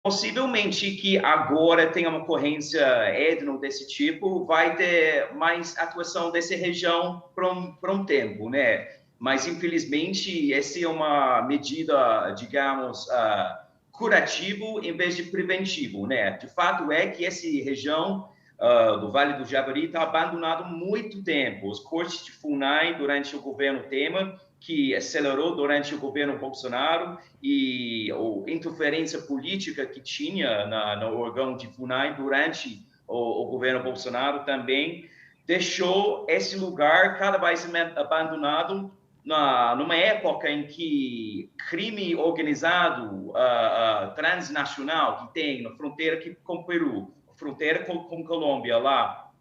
Possivelmente que agora tenha uma ocorrência étnico desse tipo, vai ter mais atuação dessa região por um tempo, né? Mas, infelizmente, essa é uma medida, digamos, curativo em vez de preventivo, né? De fato é que essa região do Vale do Javari está abandonada há muito tempo. Os cortes de FUNAI durante o governo Temer, que acelerou durante o governo Bolsonaro, e a interferência política que tinha no órgão de FUNAI durante o governo Bolsonaro também deixou esse lugar cada vez mais abandonado numa época em que crime organizado transnacional que tem na fronteira com o Peru, fronteira com Colômbia lá,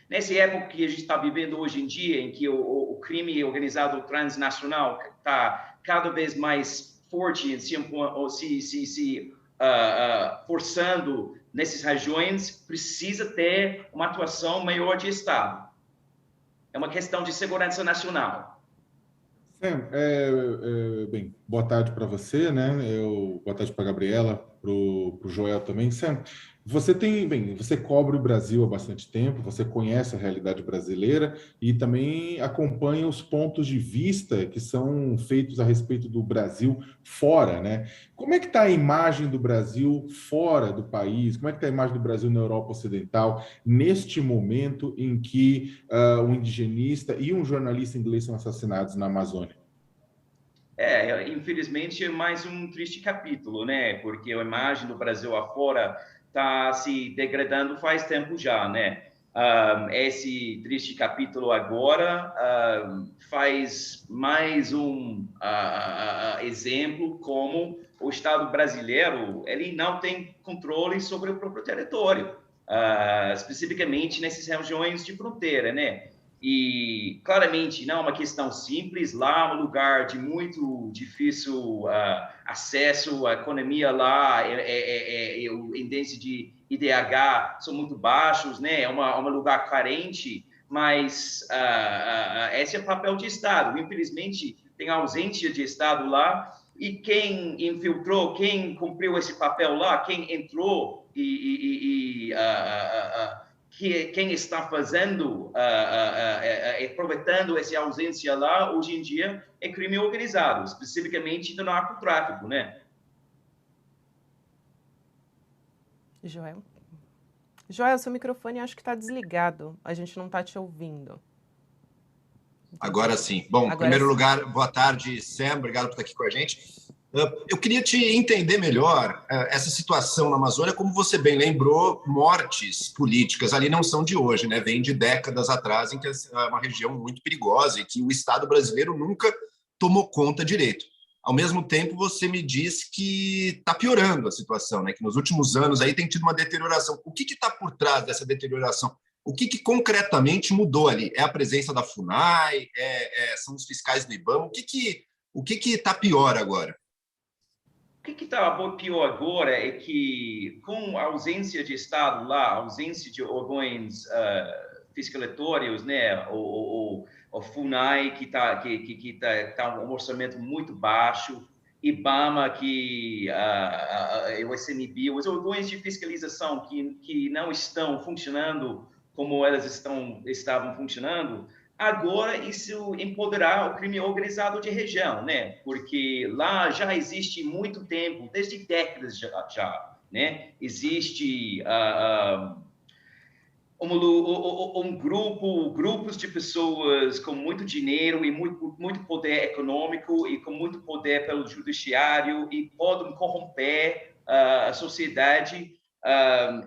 nessa época que a gente está vivendo hoje em dia, em que o crime organizado transnacional está cada vez mais forte, se forçando nessas regiões, precisa ter uma atuação maior de Estado. É uma questão de segurança nacional. Sam, bem, boa tarde para você, né? Boa tarde para a Gabriela, para o Joel também. Sam, você cobre o Brasil há bastante tempo, você conhece a realidade brasileira e também acompanha os pontos de vista que são feitos a respeito do Brasil fora, né? Como é que está a imagem do Brasil fora do país? Como é que está a imagem do Brasil na Europa Ocidental neste momento em que um indigenista e um jornalista inglês são assassinados na Amazônia? Infelizmente é mais um triste capítulo, né? Porque a imagem do Brasil afora está se degradando faz tempo já, né? Esse triste capítulo agora faz mais um exemplo como o Estado brasileiro ele não tem controle sobre o próprio território, especificamente nessas regiões de fronteira, né? E, claramente, não é uma questão simples. Lá é um lugar de muito difícil acesso, a economia lá, o índice de IDH são muito baixos, né? É um lugar carente, mas esse é o papel de Estado. Infelizmente, tem ausência de Estado lá, e quem infiltrou, quem cumpriu esse papel lá, quem entrou quem está fazendo, aproveitando essa ausência lá, hoje em dia, é crime organizado, especificamente do narcotráfico, né? Joel? Joel, seu microfone acho que está desligado. A gente não está te ouvindo. Agora sim. Bom, em primeiro lugar, boa tarde, Sam. Obrigado por estar aqui com a gente. Eu queria te entender melhor essa situação na Amazônia. Como você bem lembrou, mortes políticas ali não são de hoje, né? Vem de décadas atrás, em que é uma região muito perigosa e que o Estado brasileiro nunca tomou conta direito. Ao mesmo tempo, você me diz que está piorando a situação, né? Que nos últimos anos aí tem tido uma deterioração. O que está por trás dessa deterioração? O que concretamente mudou ali? É a presença da FUNAI? São os fiscais do IBAMA? O que está pior agora? O que está pior agora é que, com a ausência de Estado lá, a ausência de órgãos fiscalizatórios, né, o FUNAI, que tá um orçamento muito baixo, IBAMA, o ICMBio, os órgãos de fiscalização que não estão funcionando como elas estavam funcionando, agora isso empoderar o crime organizado de região, né? Porque lá já existe muito tempo, desde décadas já, né? Existe grupos de pessoas com muito dinheiro e muito poder econômico e com muito poder pelo judiciário e podem corromper a sociedade.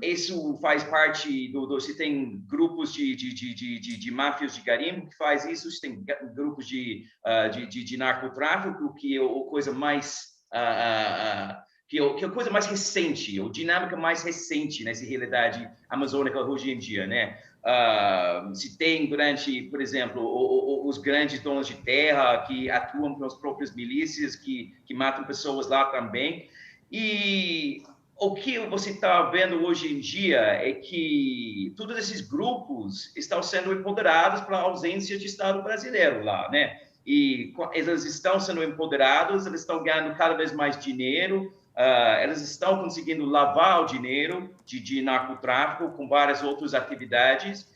Isso faz parte se tem grupos de máfias de garimpo que faz isso, se tem grupos de narcotráfico, que é a coisa mais que é a coisa mais recente, a dinâmica mais recente nessa realidade amazônica hoje em dia, né? Se tem durante, por exemplo, os grandes donos de terra que atuam com as próprias milícias que matam pessoas lá também. E o que você está vendo hoje em dia é que todos esses grupos estão sendo empoderados pela ausência de Estado brasileiro lá, né? E eles estão sendo empoderados, eles estão ganhando cada vez mais dinheiro, elas estão conseguindo lavar o dinheiro de narcotráfico com várias outras atividades.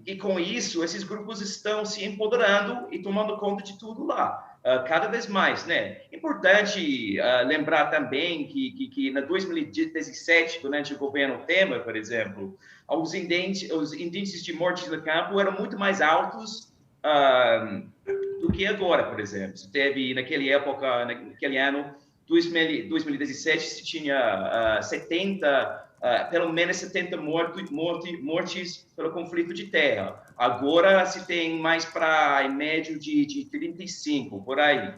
E com isso, esses grupos estão se empoderando e tomando conta de tudo lá. Cada vez mais, né? Importante lembrar também que em 2017, durante o governo Temer, por exemplo, os índices de mortes no campo eram muito mais altos do que agora, por exemplo. Teve, naquele ano, 2017, se tinha 70 pelo menos 70 mortes pelo conflito de terra. Agora se tem mais para, em médio, de 35, por aí.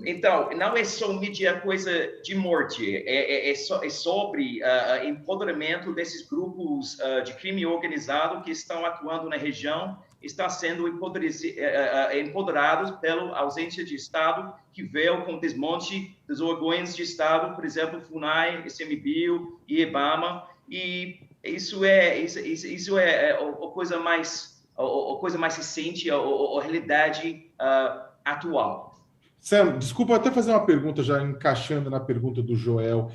Então, não é só medir a coisa de morte, é sobre empoderamento desses grupos de crime organizado que estão atuando na região, estão sendo empoderados pela ausência de Estado, que veio com o desmonte dos órgãos de Estado, por exemplo, FUNAI, ICMBio e IBAMA, e isso é a coisa mais recente, a realidade atual. Sam, desculpa até fazer uma pergunta, já encaixando na pergunta do Joel.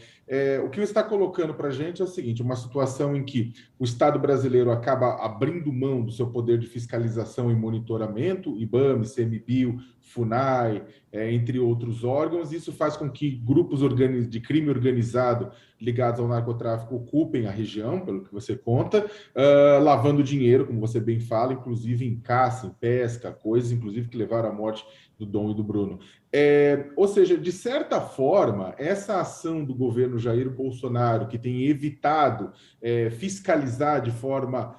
O que você está colocando para a gente é o seguinte, uma situação em que o Estado brasileiro acaba abrindo mão do seu poder de fiscalização e monitoramento, IBAMA, ICMBio, FUNAI, entre outros órgãos. Isso faz com que grupos de crime organizado ligados ao narcotráfico ocupem a região, pelo que você conta, lavando dinheiro, como você bem fala, inclusive em caça, em pesca, coisas, inclusive, que levaram à morte do Dom e do Bruno. Ou seja, de certa forma, essa ação do governo Jair Bolsonaro, que tem evitado fiscalizar de forma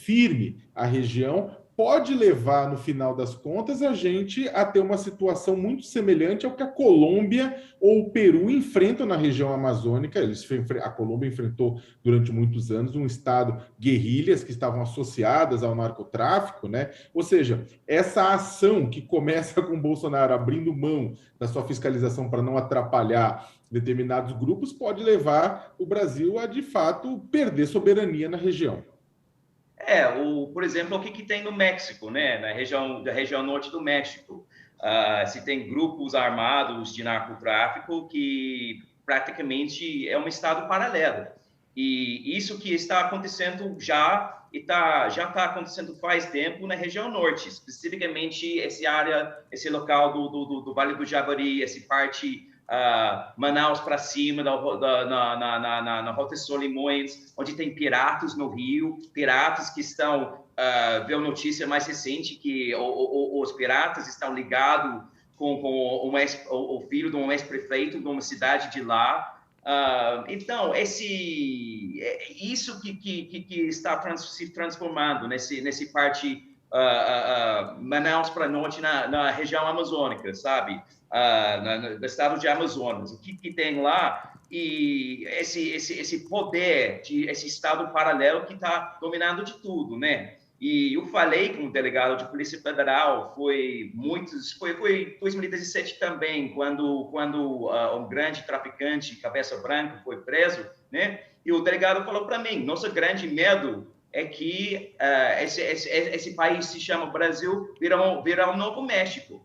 firme a região, pode levar, no final das contas, a gente a ter uma situação muito semelhante ao que a Colômbia ou o Peru enfrentam na região amazônica. A Colômbia enfrentou durante muitos anos um estado guerrilhas que estavam associadas ao narcotráfico, né? Ou seja, essa ação que começa com o Bolsonaro abrindo mão da sua fiscalização para não atrapalhar determinados grupos pode levar o Brasil a, de fato, perder soberania na região. Por exemplo, o que tem no México, né? Da região norte do México. Se tem grupos armados de narcotráfico que praticamente é um estado paralelo. E isso que está acontecendo já está acontecendo faz tempo na região norte, especificamente esse local do Vale do Javari, essa parte Manaus para cima, na Rota Solimões, onde tem piratas no Rio, piratas que estão, viu a notícia mais recente que os piratas estão ligados com o filho de um ex-prefeito de uma cidade de lá. Então, isso que está se transformando nesse parte Manaus para norte na região amazônica, sabe? No estado de Amazonas. O que tem lá e esse poder esse estado paralelo que está dominando de tudo, né? E eu falei com o delegado de Polícia Federal, foi 2017 também, quando um grande traficante, cabeça branca, foi preso, né? E o delegado falou para mim, nosso grande medo é que esse país se chama Brasil, virá um novo México.